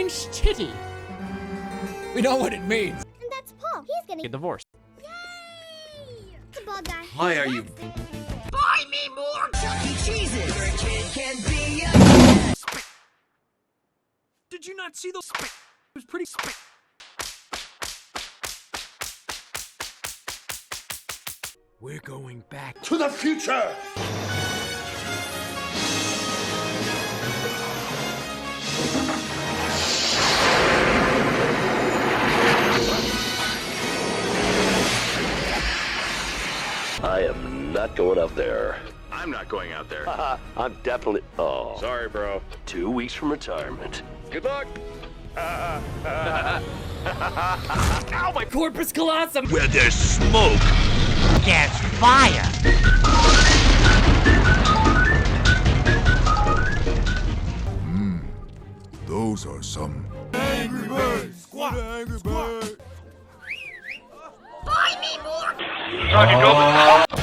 strange titty. We know what it means. And that's Paul. He's getting Get divorced. Yay! The bald guy. Why are you? Buy me more Chuck E. Cheeses. Your kid can be a... Did you not see those? It was pretty. We're going back To the future! I am not going up there. I'm not going out there. I'm definitely. Oh. Sorry, bro. 2 weeks from retirement. Good luck. Ow, my corpus colossum! Where there's smoke, There's fire. those are some Buy me more.